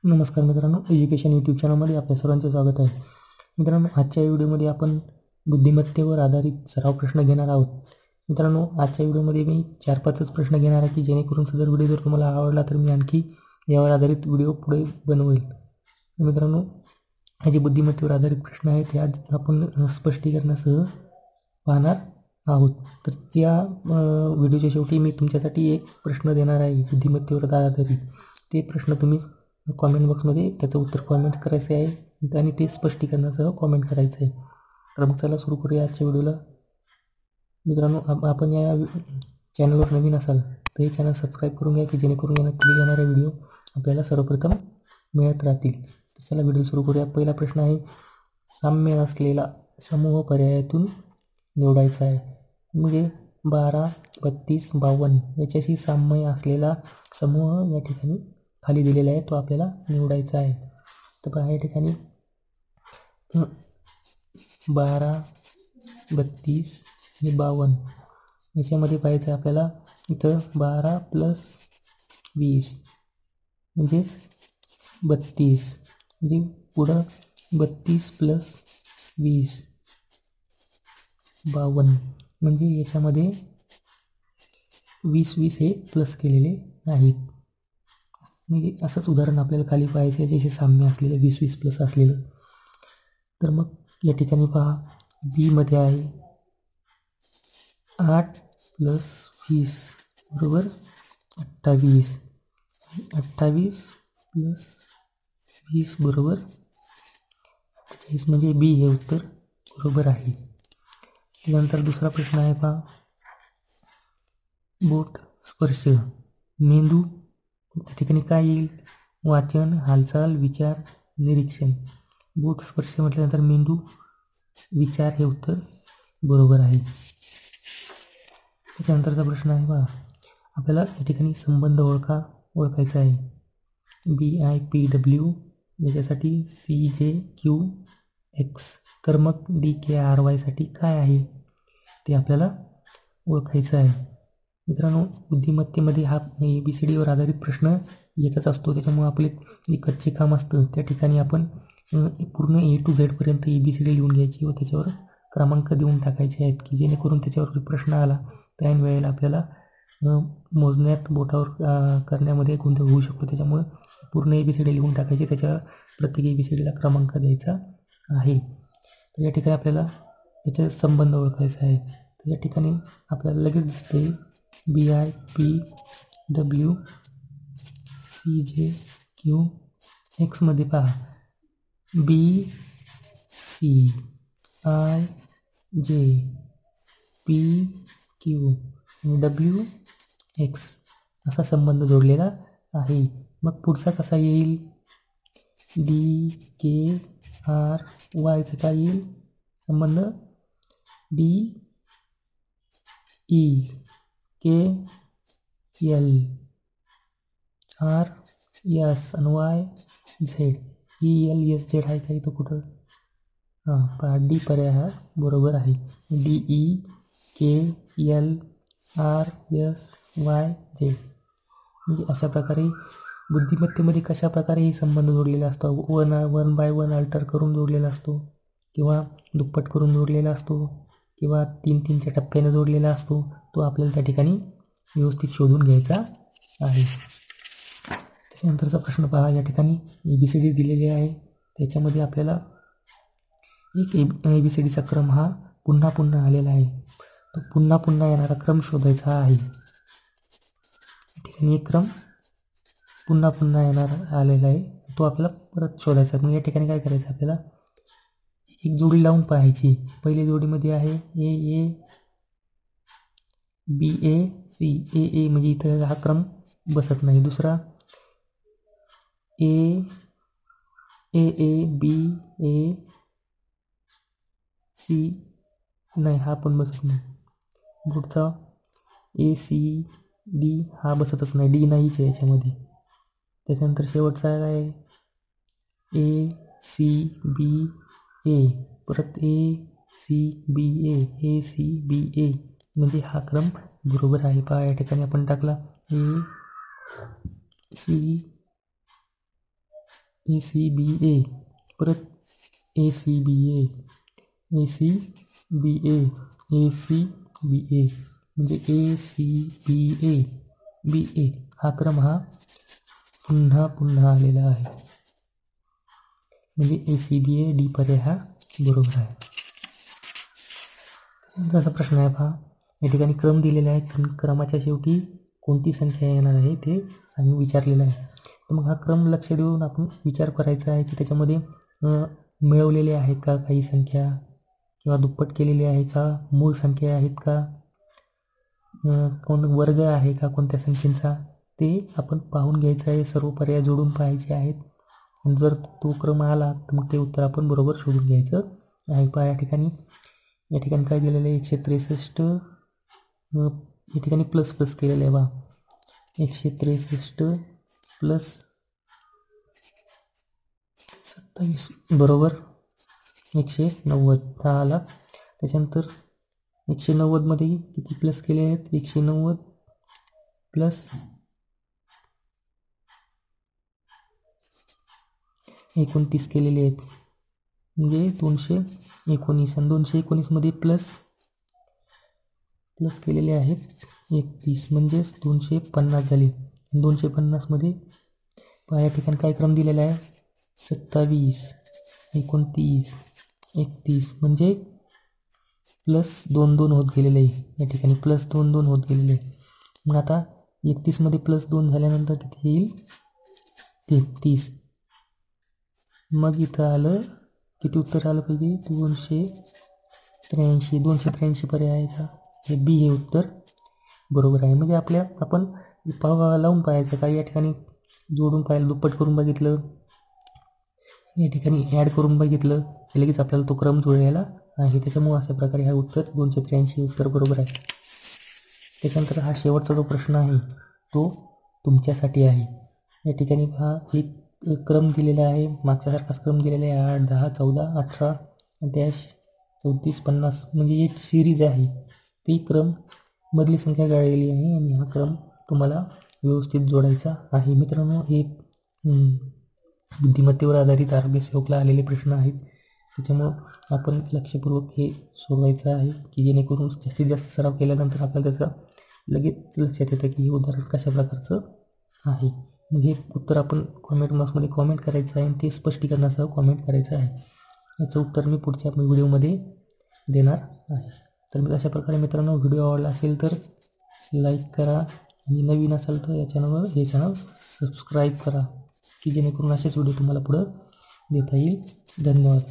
नमस्कार मित्रांनो, education YouTube चॅनलमध्ये आपल्या सर्वांचे स्वागत आहे. मित्रांनो, आजच्या व्हिडिओमध्ये आपण बुद्धिमत्तेवर आधारित सराव प्रश्न घेणार आहोत. मित्रांनो, आजच्या व्हिडिओमध्ये मी 4-5च प्रश्न घेणार आहे की जेणेकरून सदर व्हिडिओ जर तुम्हाला आवडला तर मी आणखी यावर आधारित व्हिडिओ पुढे बनवेल. मित्रांनो, हे जे बुद्धिमत्तेवर आधारित प्रश्न आहेत ते आज आपण स्पष्टीकरणासह पाहणार आहोत. तर त्या व्हिडिओच्या शेवटी मी तुमच्यासाठी एक प्रश्न देणार आहे बुद्धिमत्तेवर आधारित. ते प्रश्न तुम्ही कॉमेंट बॉक्समध्ये त्याचं उत्तर कॉमेंट करायचं आहे आणि ते स्पष्टीकरणासह कॉमेंट करायचं आहे. तर मग चला सुरू करूया आजच्या व्हिडिओला. मित्रांनो, आपण या चॅनलवर नवीन असाल तर हे चॅनल सबस्क्राईब करून घ्या की जेणेकरून पुढे येणारे व्हिडिओ आपल्याला सर्वप्रथम मिळत राहतील. तर चला व्हिडिओ सुरू करूया. पहिला प्रश्न आहे, साम्य असलेला समूह पर्यायातून निवडायचा आहे. म्हणजे 12, 32, 52 याच्याशी साम्य असलेला समूह या ठिकाणी खाली दिलेला आहे, तो आपल्याला निवडायचा आहे. तर पहा या ठिकाणी 12, 32 आणि 52 याच्यामध्ये पाहायचं आपल्याला. इथं 12 + 20 म्हणजेच 32, म्हणजे पुढं 32 + 20 52, म्हणजे याच्यामध्ये 20 हे प्लस केलेले आहेत. म्हणजे असंच उदाहरण आपल्याला खाली पाहायचं आहे ज्याशी साम्य असलेलं 20 प्लस असलेलं. तर मग या ठिकाणी पहा, बीमध्ये आहे 8 + 20 बरोबर 28, 28 + 20 बरोबर 48, म्हणजे बी हे उत्तर बरोबर आहे. त्यानंतर दुसरा प्रश्न आहे पहा, बोट स्पर्श मेंदू त्या ठिकाणी काय येईल? वाचन, हालचाल, विचार, निरीक्षण. बोट स्पर्श म्हटल्यानंतर मेंदू, विचार हे उत्तर बरोबर आहे. त्याच्यानंतरचा प्रश्न आहे पहा, आपल्याला या ठिकाणी संबंध ओळखायचा आहे. BIPW याच्यासाठी CJQX, तर मग DKRY साठी काय आहे ते आपल्याला ओळखायचं आहे. मित्रांनो, बुद्धिमत्तेमध्ये हा ABCDवर आधारित प्रश्न येतच असतो. त्याच्यामुळे आपले जे कच्चे काम असतं त्या ठिकाणी आपण पूर्ण A to Z पर्यंत ABCD लिहून घ्यायची व त्याच्यावर क्रमांक देऊन टाकायचे आहेत की जेणेकरून त्याच्यावर प्रश्न आला त्या वेळेला आपल्याला मोजण्यात बोटावर करण्यामध्ये गोंधळ होऊ शकतो. त्याच्यामुळं पूर्ण ABCD लिहून टाकायची, त्याच्यावर प्रत्येक ABCDला क्रमांक द्यायचा आहे. तर या ठिकाणी आपल्याला याचा संबंध ओळखायचा आहे. तर या ठिकाणी आपल्याला लगेच दिसते BIPW CJQX मध्ये पहा, BCIJPQ WX असा संबंध जोडलेला आहे. मग पुढचा कसा येईल? DKRY चा काय येईल संबंध? DEKLRS आणि YZ. ELSZ आहे का इथं कुठं? पहा, डी पर्याय हा बरोबर आहे. DEKLRSYZ. म्हणजे अशा प्रकारे बुद्धिमत्तेमध्ये कशा प्रकारे हे संबंध जोडलेला असतो. 1 by 1 अल्टर करून जोडलेला असतो, किंवा दुप्पट करून जोडलेला असतो, किंवा 3-3च्या टप्प्याने जोडलेला असतो. तो आपल्याला त्या ठिकाणी व्यवस्थित शोधून घ्यायचा आहे. त्याच्यानंतरचा प्रश्न पहा, या ठिकाणी ABCD दिलेली आहे. त्याच्यामध्ये आपल्याला एक ABCDचा क्रम हा पुन्हा पुन्हा आलेला आहे. तो पुन्हा पुन्हा येणारा क्रम शोधायचा आहे. या ठिकाणी एक क्रम पुन्हा पुन्हा येणार आलेला आहे, तो आपल्याला परत शोधायचा. मग या ठिकाणी काय करायचं, आपल्याला एक जोडी लावून पाहायची. पहिली जोडीमध्ये आहे AA BAC. AA म्हणजे इथं हा क्रम बसत नाही. दुसरा AABAC नाही, हा पण बसत नाही. पुढचा ACD हा बसतच नाही, डी नाहीच आहे याच्यामध्ये. त्याच्यानंतर शेवटचा आहे ACBA, परत ACBA ACBA, म्हणजे हा क्रम बरोबर आहे. पहा या ठिकाणी आपण टाकला ACBA ACBA, परत ACBA, ACBA, ACBA म्हणजे ACBA BA हा क्रम हा पुन्हा पुन्हा आलेला आहे, म्हणजे ACBA डी पर्याय हा बरोबर आहे. असा प्रश्न आहे पहा, या ठिकाणी क्रम दिलेला आहे, क्रमाच्या शेवटी कोणती संख्या येणार आहे ते विचारलेलं आहे. तर मग हा क्रम लक्ष देऊन आपण विचार करायचा आहे की त्याच्यामध्ये मिळवलेले आहेत का काही संख्या, किंवा दुप्पट केलेली आहे का, मूळ संख्या आहेत का, कोण वर्ग आहे का कोणत्या संख्येचा, ते आपण पाहून घ्यायचं आहे. सर्व पर्याय जोडून पाहायचे आहेत. आणि जर तो क्रम आला तर मग ते उत्तर आपण बरोबर शोधून घ्यायचं आहे. पहा या ठिकाणी काय दिलेलं आहे, 163 या ठिकाणी प्लस प्लस केलेलं आहे. बा 163 प्लस 27 बरोबर 190 हा आला. त्याच्यानंतर 190 मध्ये किती प्लस केले आहेत, 190 प्लस 29 केलेले आहेत, म्हणजे 219. आणि 219 मध्ये प्लस केलेले आहेत 31, म्हणजेच 250 झाले. 250 मध्ये पहा या ठिकाणी काय क्रम दिलेला आहे, 27, 29, 31 म्हणजे प्लस 2 होत गेलेले आहे. या ठिकाणी प्लस 2 होत गेलेले आहे. मग आता 31 मध्ये प्लस 2 झाल्यानंतर किती येईल, 33. मग इथं आलं किती उत्तर आलं पाहिजे, 283 पर्याय आहे का, हे बी हे उत्तर बरोबर आहे. म्हणजे आपण लावून पाहायचं, काही या ठिकाणी जोडून पाहिलं, दुप्पट करून बघितलं, या ठिकाणी ॲड करून बघितलं, लगेच आपल्याला तो क्रम जुळलेला आहे. त्याच्यामुळे अशा प्रकारे हा उत्तर 283 उत्तर बरोबर आहे. त्याच्यानंतर हा शेवटचा जो प्रश्न आहे तो तुमच्यासाठी आहे. या ठिकाणी हा एक क्रम दिलेला आहे, मागच्यासारखाच क्रम दिलेला आहे, 8, 10, 14, 18 डॅश 34, 50 म्हणजे एक सिरीज आहे. ती क्रम मधली संख्या गाळलेली आहे आणि हा क्रम तुम्हाला व्यवस्थित जोडायचा आहे. मित्रांनो, हे बुद्धिमत्तेवर आधारित आरोग्य सेवकला आलेले प्रश्न आहेत. त्याच्यामुळं आपण लक्षपूर्वक हे सोडवायचं आहे की जेणेकरून जास्तीत जास्त सराव केल्यानंतर आपल्याला त्याचं लगेच लक्षात येतं की हे उदाहरण कशा प्रकारचं आहे. मग हे उत्तर आपण कॉमेंट बॉक्समध्ये कॉमेंट करायचं आहे आणि ते स्पष्टीकरणासह कॉमेंट करायचं आहे. याचं उत्तर मी पुढच्या व्हिडिओमध्ये देणार आहे. तर मी अशा प्रकारे मित्रांनो, व्हिडिओ आवडला असेल तर लाईक करा आणि नवीन असाल तर हे चॅनल सबस्क्राईब करा की जेणेकरून असेच व्हिडिओ तुम्हाला पुढं देता येईल. धन्यवाद.